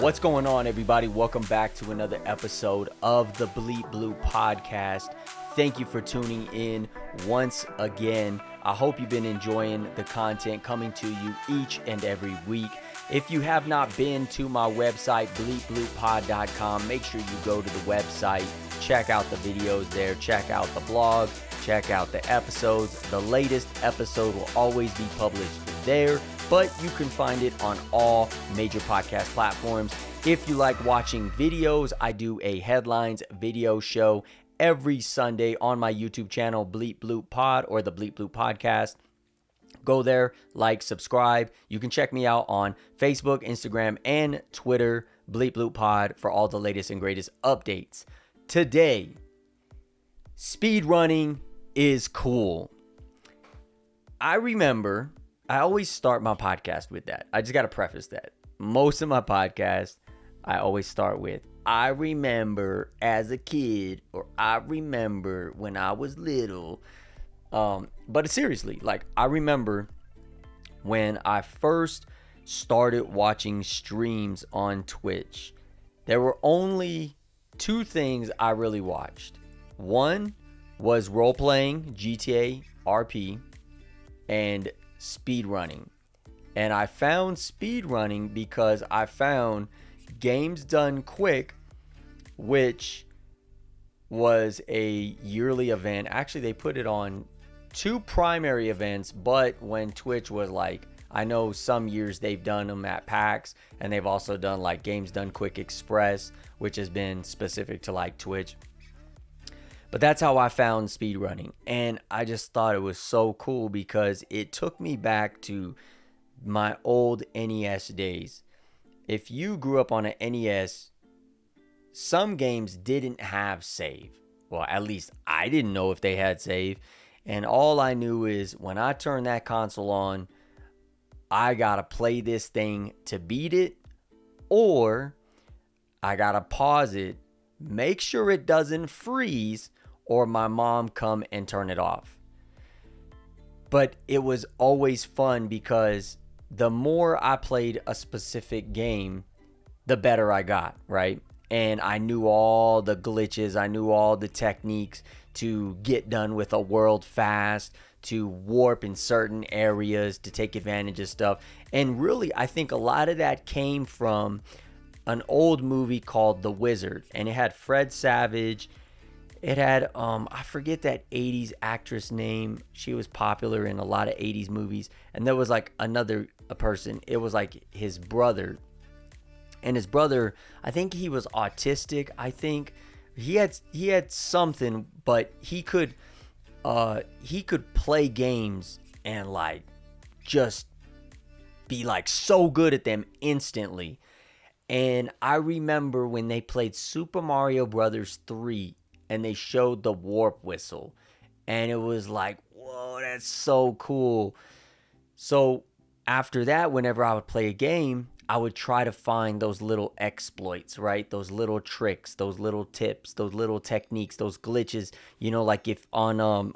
What's going on, everybody? Welcome back to another episode of the Bleep Blue podcast. Thank you for tuning in once again. I hope you've been enjoying the content coming to you each and every week. If you have not been to my website, bleepbluepod.com, make sure you go to the website, check out the videos there, check out the blog, check out the episodes. The latest episode will always be published there, but you can find it on all major podcast platforms. If you like watching videos, I do a headlines video show every Sunday on my YouTube channel, Bleep Blue Pod, or the Bleep Blue Podcast. Go there, like, subscribe. You can check me out on Facebook, Instagram, and Twitter, Bleep Blue Pod, for all the latest and greatest updates. Today, speedrunning is cool. I remember, I always start my podcast with that. I just got to preface that. Most of my podcasts, I always start with, I remember as a kid, or I remember when I was little. But seriously, like, I remember when I first started watching streams on Twitch, there were only two things I really watched. One was role-playing, GTA, RP, and speedrunning. And I found speedrunning because I found Games Done Quick, which was a yearly event. Actually, they put it on two primary events, but when Twitch was like, I know some years they've done them at PAX, and they've also done like Games Done Quick Express, which has been specific to like Twitch. But that's how I found speedrunning, and I just thought it was so cool because it took me back to my old NES days. If you grew up on an NES, some games didn't have save. Well, at least I didn't know if they had save. And all I knew is when I turned that console on, I gotta play this thing to beat it, or I gotta pause it, make sure it doesn't freeze, or my mom come and turn it off. But it was always fun because the more I played a specific game, the better I got, right? And I knew all the glitches, I knew all the techniques to get done with a world fast, to warp in certain areas, to take advantage of stuff. And really, I think a lot of that came from an old movie called The Wizard, and it had Fred Savage. It had, I forget that 80s actress name. She was popular in a lot of 80s movies. And there was like a person. It was like his brother. And his brother, I think he was autistic. I think he had something, but he could play games and like just be like so good at them instantly. And I remember when they played Super Mario Brothers 3 and they showed the warp whistle, and it was like, whoa, that's so cool. So after that, whenever I would play a game, I would try to find those little exploits, right? Those little tricks, those little tips, those little techniques, those glitches. You know, like if on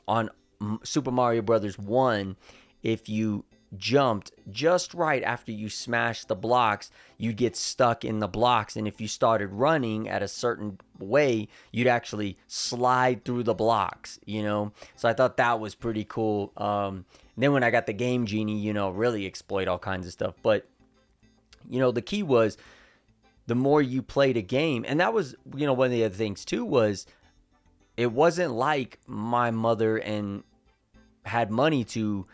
Super Mario Brothers 1, if you jumped just right after you smashed the blocks, you'd get stuck in the blocks, and if you started running at a certain way, you'd actually slide through the blocks, you know. So I thought that was pretty cool. Then when I got the Game Genie, you know, really exploit all kinds of stuff. But you know, the key was the more you played a game, and that was, you know, one of the other things too, was it wasn't like my mother and had money to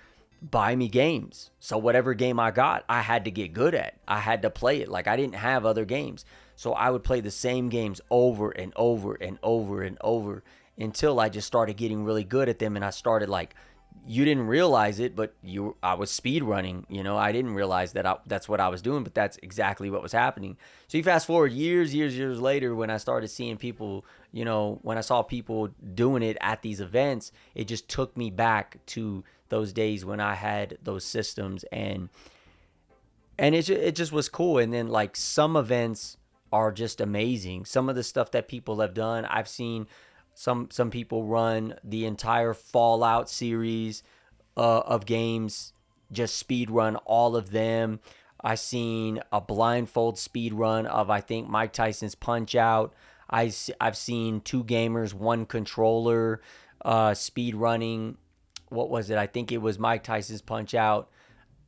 buy me games. So whatever game I got, I had to get good at. I had to play it. Like, I didn't have other games. So I would play the same games over and over and over and over until I just started getting really good at them. And I started, like, you didn't realize it, but I was speed running. You know, I didn't realize that that's what I was doing, but that's exactly what was happening. So you fast forward years later, when I started seeing people, you know, when I saw people doing it at these events, it just took me back to those days when I had those systems, and it just was cool. And then, like, some events are just amazing. Some of the stuff that people have done, I've seen some people run the entire Fallout series of games, just speed run all of them. I seen a blindfold speed run of, I think, Mike Tyson's Punch Out. I've seen two gamers, one controller, speed running. What was it? I think it was Mike Tyson's Punch Out.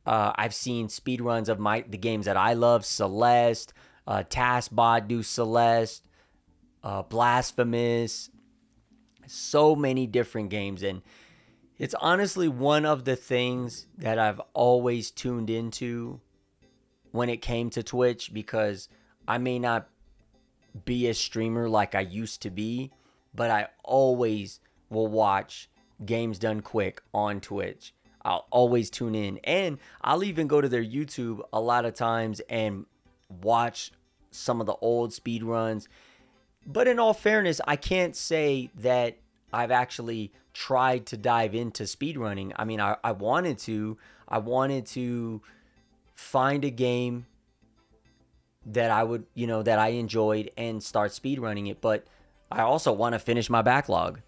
I've seen speed runs of the games that I love, Celeste, TaskBot do Celeste, Blasphemous, so many different games. And it's honestly one of the things that I've always tuned into when it came to Twitch, because I may not be a streamer like I used to be, but I always will watch games done quick on Twitch. I'll always tune in, and I'll even go to their YouTube a lot of times and watch some of the old speed runs. But in all fairness, I can't say that I've actually tried to dive into speedrunning. I mean, I wanted to. I wanted to find a game that I would, that I enjoyed and start speedrunning it. But I also want to finish my backlog,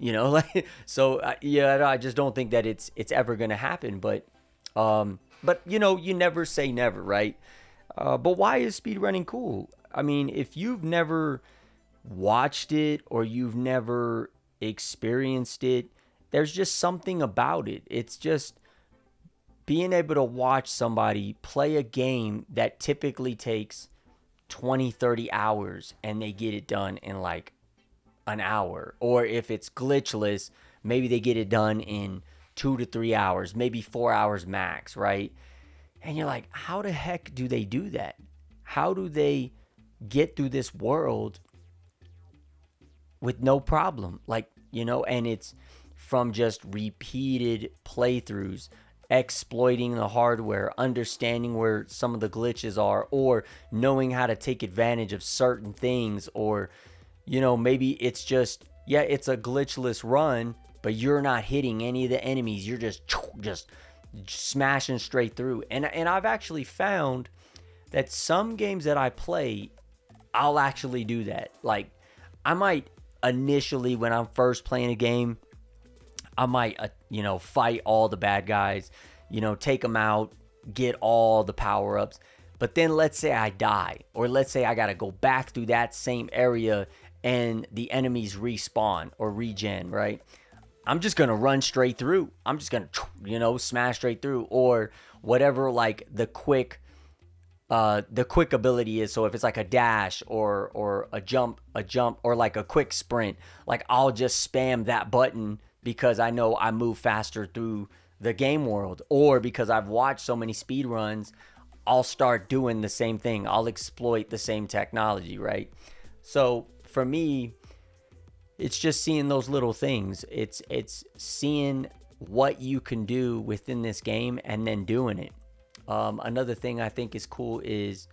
so I just don't think that it's ever going to happen. But you never say never, right? But why is speedrunning cool? I mean, if you've never watched it or you've never experienced it, there's just something about it. It's just being able to watch somebody play a game that typically takes 20, 30 hours and they get it done in like an hour. Or if it's glitchless, maybe they get it done in 2 to 3 hours, maybe 4 hours max, right? And you're like, how the heck do they do that? How do they get through this world with no problem? And it's from just repeated playthroughs, exploiting the hardware, understanding where some of the glitches are, or knowing how to take advantage of certain things, or maybe it's just, it's a glitchless run, but you're not hitting any of the enemies. You're just smashing straight through. And I've actually found that some games that I play, I'll actually do that. Like, I might initially, when I'm first playing a game, I might, fight all the bad guys, take them out, get all the power-ups. But then let's say I die, or let's say I got to go back through that same area and the enemies respawn or regen, right? I'm just going to run straight through. I'm just going to, smash straight through, or whatever, like the quick ability is. So if it's like a dash or a jump, or like a quick sprint, like I'll just spam that button because I know I move faster through the game world, or because I've watched so many speed runs, I'll start doing the same thing. I'll exploit the same technology, right? So for me, it's just seeing those little things. It's seeing what you can do within this game and then doing it. Another thing I think is cool is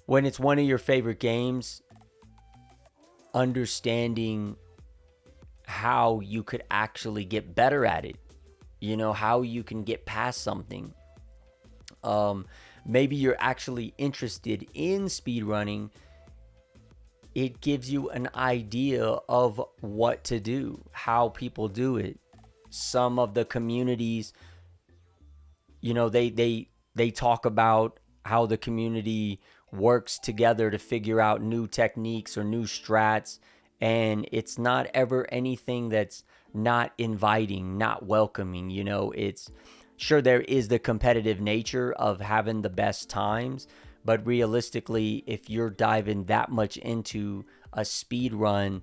when it's one of your favorite games, understanding how you could actually get better at it. How you can get past something. Maybe you're actually interested in speedrunning. It gives you an idea of what to do, how people do it. Some of the communities, they talk about how the community works together to figure out new techniques or new strats. And it's not ever anything that's not inviting, not welcoming. It's sure there is the competitive nature of having the best times, but realistically, if you're diving that much into a speed run,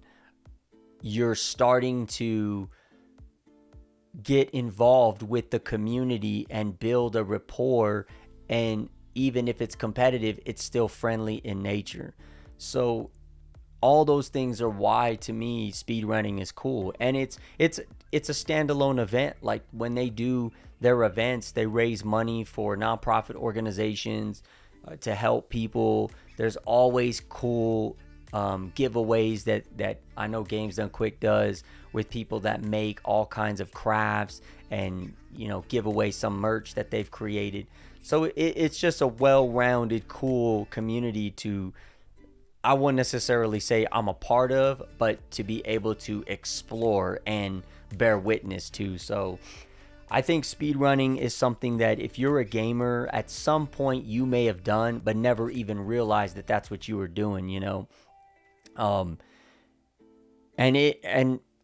you're starting to get involved with the community and build a rapport. And even if it's competitive, it's still friendly in nature. So all those things are why, to me, speedrunning is cool. And it's a standalone event. Like when they do their events, they raise money for nonprofit organizations to help people. There's always cool giveaways that I know Games Done Quick does with people that make all kinds of crafts and give away some merch that they've created. So it's just a well-rounded, cool community to, I wouldn't necessarily say I'm a part of, but to be able to explore and bear witness to. So I think speedrunning is something that if you're a gamer, at some point you may have done, but never even realized that that's what you were doing, you know? And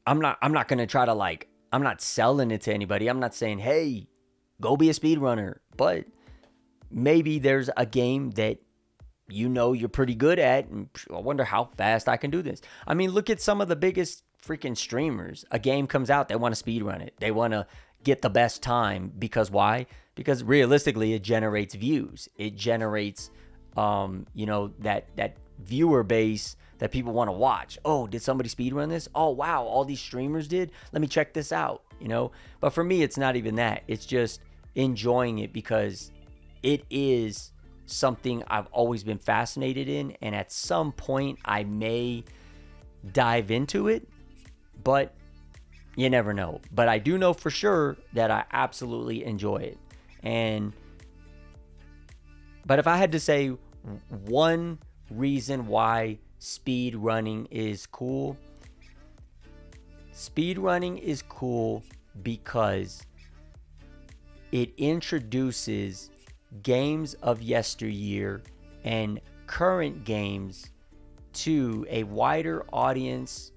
I'm not going to try to like, I'm not selling it to anybody. I'm not saying, hey, go be a speedrunner. But maybe there's a game that you know you're pretty good at, and I wonder how fast I can do this. I mean, look at some of the biggest freaking streamers. A game comes out, they want to speedrun it. They want to get the best time because why? Because realistically, it generates views. It generates, that viewer base that people want to watch. Oh, did somebody speedrun this? Oh, wow, all these streamers did? Let me check this out, you know? But for me, it's not even that. It's just enjoying it because it is something I've always been fascinated in, and at some point I may dive into it, but you never know. But I do know for sure that I absolutely enjoy it. But if I had to say one reason why speedrunning is cool because it introduces games of yesteryear and current games to a wider audience,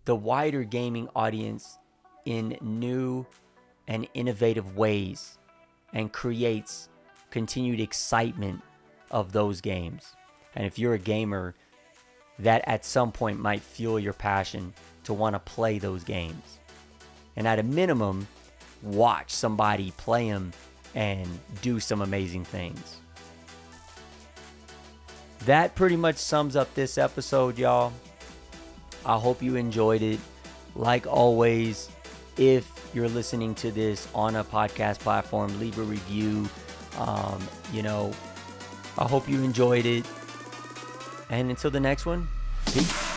the wider gaming audience, in new and innovative ways, and creates continued excitement of those games. And if you're a gamer, that at some point might fuel your passion to want to play those games. And at a minimum, watch somebody play them and do some amazing things. That pretty much sums up this episode, y'all. I hope you enjoyed it. Like always, if you're listening to this on a podcast platform, leave a review. I hope you enjoyed it. And until the next one, peace.